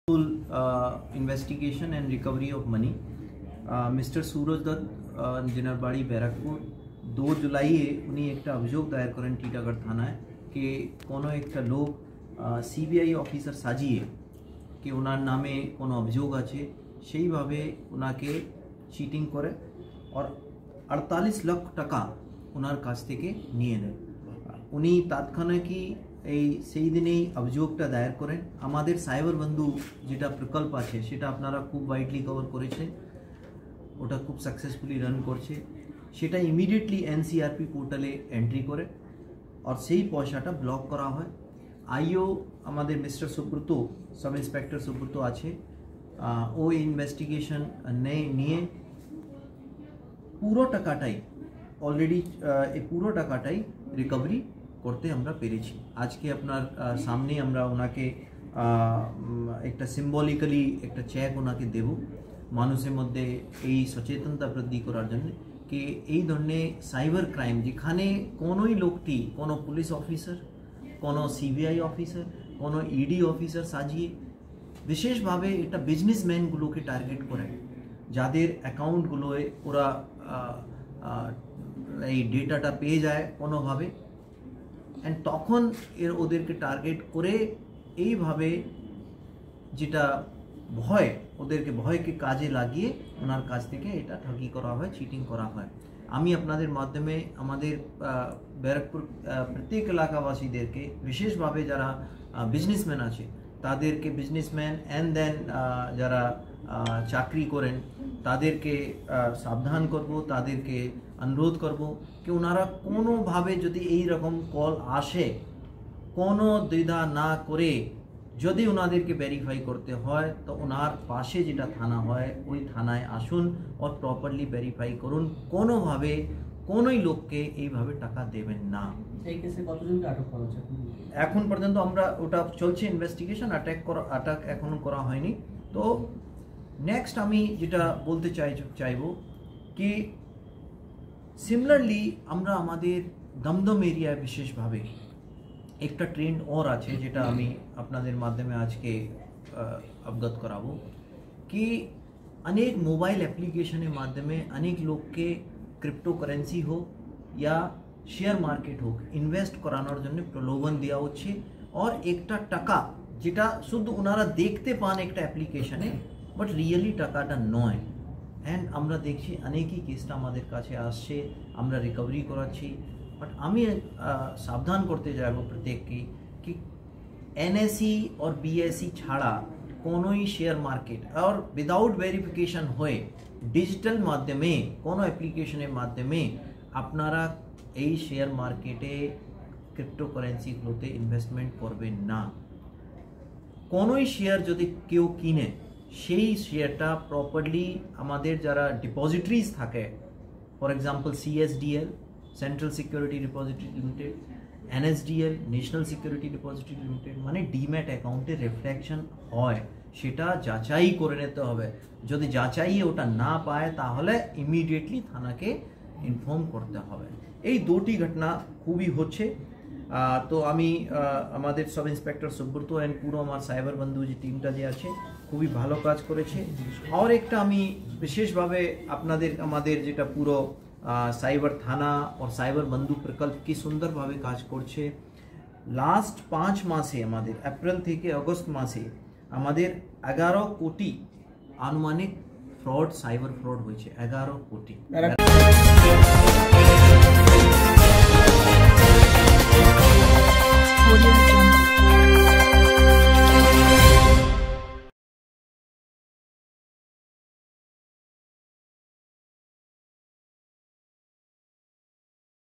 Investigation and recovery of money. Mr. सूरज दत्त जिनारबाड़ी बैरकपुर 2 जुलाई उन्हीं एक अभियोग दायर करें टीटागढ़ थाना कि कोनो एक लोग CBI ऑफिसर साजिए कि उनार नामे कोनो अभियोग आछे सेई भावे उनाके चीटिंग करे और 48 लाख टाका उनार काछ थेके निये नेय। उनी तात्कालिकी সেই দিনেই অভিযোগটা দায়ের করেন। আমাদের সাইবার বন্ধু যেটা প্রকল্প আছে সেটা আপনারা খুব ওয়াইডলি কভার করেছেন, ওটা খুব সাকসেসফুলি রান করছে। সেটা ইমিডিয়েটলি NCRP পোর্টালে এন্ট্রি করে আর সেই পয়সাটা ব্লক করা হয়। আইও আমাদের mister Subrata, sub inspector Subrata আছে, ও ইনভেস্টিগেশন নিয়ে পুরো টাকাটাই অলরেডি এই পুরো টাকাটাই রিকভারি করতে আমরা পেরেছি। আজকে আপনার সামনে আমরা ওনাকে একটা সিম্বলিক্যালি একটা চেক ওনাকে দেব মানুষের মধ্যে এই সচেতনতা বৃদ্ধি করার জন্য कि এই ধরনের সাইবার ক্রাইম যেখানে কোনোই লোকটি কোনো পুলিশ অফিসার, কোনো CBI অফিসার, কোনো ED অফিসার সাজিয়ে বিশেষভাবে এটা বিজনেসম্যানগুলোকে টার্গেট করে যাদের অ্যাকাউন্টগুলোয় ওরা এই ডেটাটা পেয়ে যায় কোনোভাবে एंड तखन ओदेर के टार्गेट करे এই ভাবে যেটা ভয় ওদেরকে ভয়কে কাজে লাগিয়ে ওনার কাছ থেকে এটা ঠকি করা হয়, চিটিং করা হয়। আমি আপনাদের মাধ্যমে আমাদের ব্যারাকপুর প্রত্যেক এলাকাবাসীদেরকে বিশেষভাবে যারা বিজনেসম্যান আছে তাদেরকে বিজনেসম্যান এন্ড দেন যারা চাকরি করেন তাদেরকে সাবধান করব, তাদেরকে अनुरोध करब कि ओनारा कोनो भावे यदि एई रकम कल आसे कोनो द्विधा ना करे यदि ओनादेरके वेरीफाई करते हय तो ओनार पाशे जेटा थाना हय ओई थानाय आसुन और प्रपारलि वेरीफाई करुन। कोनो भावे कोनोई लोकके एई भावे टाका देबेन ना। এই কেসে কতজনকে আটক করা হয়েছে এখন পর্যন্ত? আমরা ওটা চলছে ইনভেস্টিগেশন, আটক এখনো করা হয়নি। তো নেক্সট আমি যেটা বলতে চাইবো कि सिमिलारली আমরা আমাদের দমদম এরিয়ায় বিশেষভাবে একটা ট্রেন্ড और আছে যেটা আমি আপনাদের মাধ্যমে আজকে अवगत कराबो कि अनेक मोबाइल एप्लीकेशনের মাধ্যমে अनेक লোককে ক্রিপ্টোকারেন্সি হোক या শেয়ার মার্কেট হোক ইনভেস্ট করানোর জন্য প্রলোভন দেওয়া হচ্ছে और একটা টাকা যেটা শুধু ওনারা দেখতে পান একটা অ্যাপ্লিকেশনে বাট রিয়েলি টাকাটা নয়। एंड আমরা দেখছি অনেকই কেসটা আমাদের কাছে আসছে, আমরা রিকভারি করাচ্ছি। বাট আমি সাবধান করতে যাবো প্রত্যেককে कि NSE और BSE ছাড়া কোনোই শেয়ার মার্কেট আর উইদাউট ভেরিফিকেশন হয়ে ডিজিটাল মাধ্যমে কোনো অ্যাপ্লিকেশনের মাধ্যমে আপনারা এই শেয়ার মার্কেটে ক্রিপ্টোকারেন্সিগুলোতে ইনভেস্টমেন্ট করবেন না। কোনোই শেয়ার যদি কেউ কিনে সেই শেয়ারটা প্রপারলি আমাদের যারা ডিপোজিটরিজ থাকে, for example CSDL central security depository limited, NSDL national security depository limited মানে ডিম্যাট অ্যাকাউন্টে রিফ্লেকশন হয় সেটা যাচাই করে নিতে হবে। যদি যাচাই ওটা না পায় তাহলে ইমিডিয়েটলি থানাকে ইনফর্ম করতে হবে। এই দুটি ঘটনা খুবই হচ্ছে। তো আমি আমাদের সাব ইন্সপেক্টর সুব্রত এন্ড পুরো আমার সাইবার বন্ধু যে টিমটা যে আছে খুবই ভালো কাজ করেছে। আর একটা আমি বিশেষভাবে আপনাদের আমাদের যেটা পুরো সাইবার থানা और সাইবার বন্ধু প্রকল্প কি সুন্দরভাবে কাজ করছে। লাস্ট 5 মাসে আমাদের এপ্রিল থেকে আগস্ট মাসে আমাদের 11 কোটি আনুমানিক ফ্রড সাইবার ফ্রড হয়েছে, 11 কোটি।